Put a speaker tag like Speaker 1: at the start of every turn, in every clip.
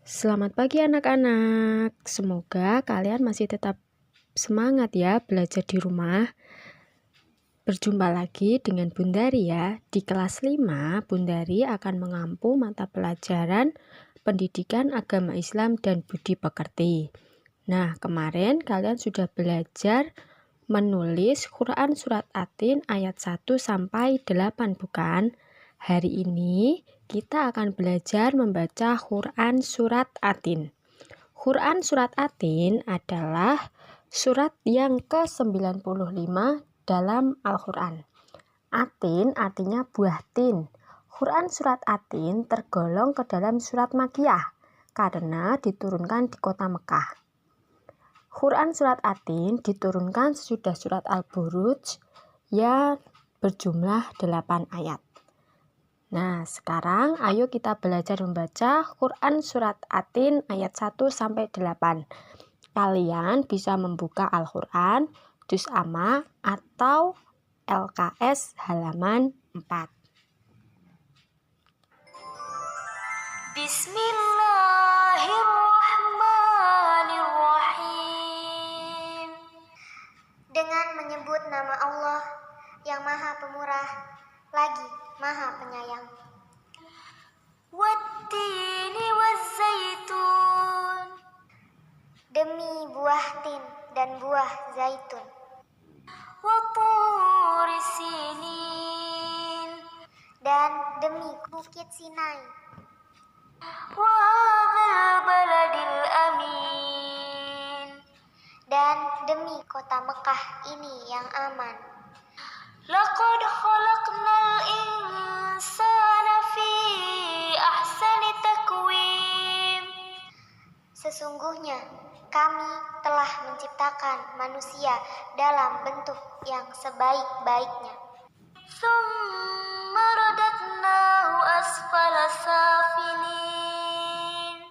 Speaker 1: Selamat pagi anak-anak. Semoga kalian masih tetap semangat ya belajar di rumah. Berjumpa lagi dengan Bundari ya. Di kelas 5, Bundari akan mengampu mata pelajaran Pendidikan Agama Islam dan Budi Pekerti. Nah, kemarin kalian sudah belajar menulis Quran Surat At-Tin ayat 1 sampai 8, bukan? Hari ini kita akan belajar membaca Quran Surat At-Tin. Quran Surat At-Tin adalah surat yang ke-95 dalam Al-Quran. At-Tin artinya buah tin. Quran Surat At-Tin tergolong ke dalam surat Makkiyah karena diturunkan di kota Mekah. Quran Surat At-Tin diturunkan sesudah surat Al-Buruj yang berjumlah 8 ayat. Nah, sekarang ayo kita belajar membaca Quran Surat At-Tin ayat 1 sampai 8. Kalian bisa membuka Al-Quran, Juz Amma atau LKS halaman 4.
Speaker 2: Bismillahirrahmanirrahim. Dengan menyebut nama Allah yang Maha Pemurah lagi Maha Penyayang. Wattini wazzaitun. Demi buah tin dan buah zaitun. Watturi sinin. Dan demi bukit Sinai. Wa hadzal baladil amin. Dan demi kota Mekah ini yang aman. Laqad khalaqnal insana fi ahsani taqwim. Sesungguhnya kami telah menciptakan manusia dalam bentuk yang sebaik-baiknya. Tsumma radadnahu asfala safilin.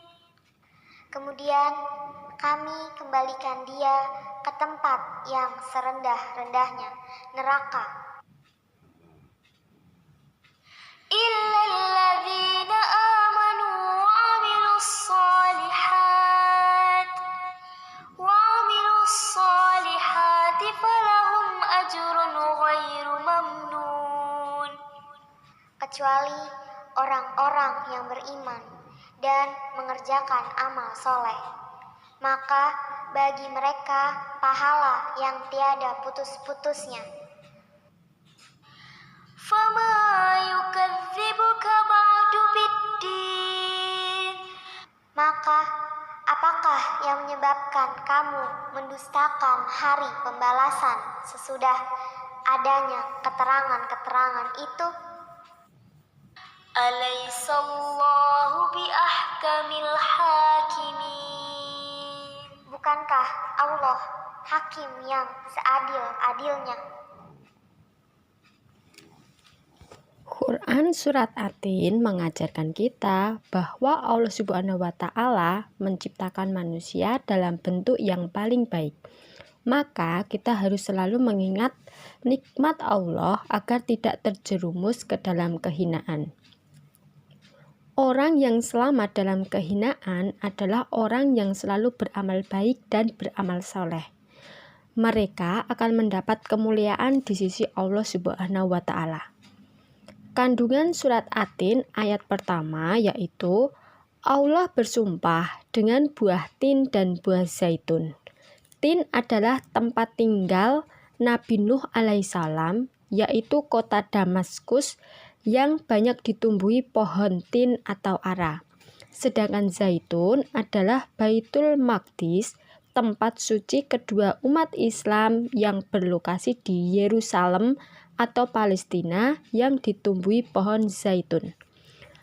Speaker 2: Kemudian kami kembalikan dia ke tempat yang serendah-rendahnya, neraka. Illalladzina amanu wa 'amilus solihati falahum ajrun ghairu mamnun. Kecuali orang-orang yang beriman dan mengerjakan amal soleh, maka bagi mereka pahala yang tiada putus-putusnya. Fama yukadzibuka ba'du biddin. Maka apakah yang menyebabkan kamu mendustakan hari pembalasan sesudah adanya keterangan-keterangan itu? Alaysallahu biahkamil hakimin. Bukankah Allah hakim yang seadil-adilnya?
Speaker 1: Quran Surat At-Tin mengajarkan kita bahwa Allah Subhanahu wa Ta'ala menciptakan manusia dalam bentuk yang paling baik. Maka kita harus selalu mengingat nikmat Allah agar tidak terjerumus ke dalam kehinaan. Orang yang selamat dalam kehinaan adalah orang yang selalu beramal baik dan beramal soleh. Mereka akan mendapat kemuliaan di sisi Allah Subhanahu wa Ta'ala. Kandungan surat At-Tin ayat pertama yaitu Allah bersumpah dengan buah tin dan buah zaitun. Tin adalah tempat tinggal Nabi Nuh alaihissalam, yaitu kota Damaskus yang banyak ditumbuhi pohon tin atau ara. Sedangkan zaitun adalah Baitul Maqdis, tempat suci kedua umat Islam yang berlokasi di Yerusalem atau Palestina yang ditumbuhi pohon zaitun.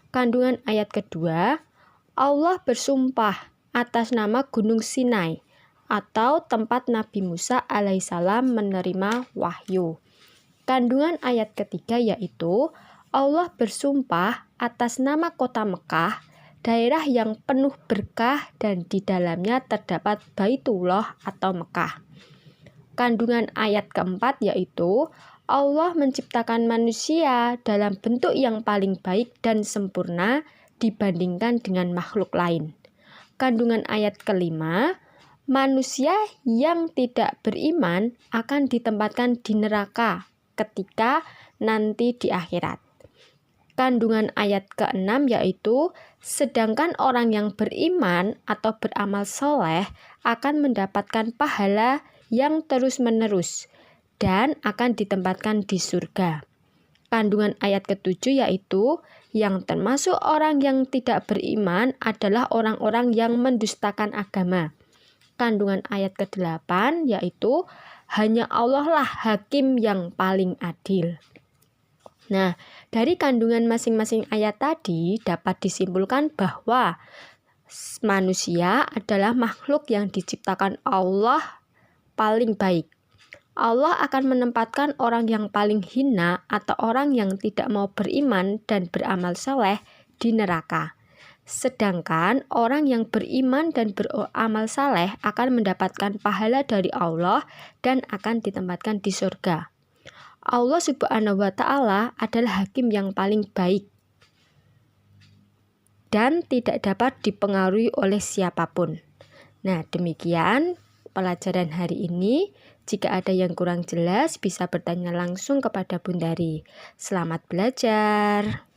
Speaker 1: Kandungan ayat kedua, Allah bersumpah atas nama Gunung Sinai atau tempat Nabi Musa alaihissalam menerima wahyu. Kandungan ayat ketiga yaitu Allah bersumpah atas nama kota Mekah, daerah yang penuh berkah dan di dalamnya terdapat Baitullah atau Mekah. Kandungan ayat keempat yaitu Allah menciptakan manusia dalam bentuk yang paling baik dan sempurna dibandingkan dengan makhluk lain. Kandungan ayat kelima, manusia yang tidak beriman akan ditempatkan di neraka ketika nanti di akhirat. Kandungan ayat keenam yaitu, sedangkan orang yang beriman atau beramal soleh akan mendapatkan pahala yang terus-menerus dan akan ditempatkan di surga. Kandungan ayat ketujuh yaitu, yang termasuk orang yang tidak beriman adalah orang-orang yang mendustakan agama. Kandungan ayat ke-8 yaitu, hanya Allah lah hakim yang paling adil. Nah, dari kandungan masing-masing ayat tadi dapat disimpulkan bahwa manusia adalah makhluk yang diciptakan Allah paling baik. Allah akan menempatkan orang yang paling hina atau orang yang tidak mau beriman dan beramal soleh di neraka. Sedangkan orang yang beriman dan beramal saleh akan mendapatkan pahala dari Allah dan akan ditempatkan di surga. Allah Subhanahu wa Ta'ala adalah hakim yang paling baik dan tidak dapat dipengaruhi oleh siapapun. Nah, demikian pelajaran hari ini. Jika ada yang kurang jelas, bisa bertanya langsung kepada Bundari. Selamat belajar.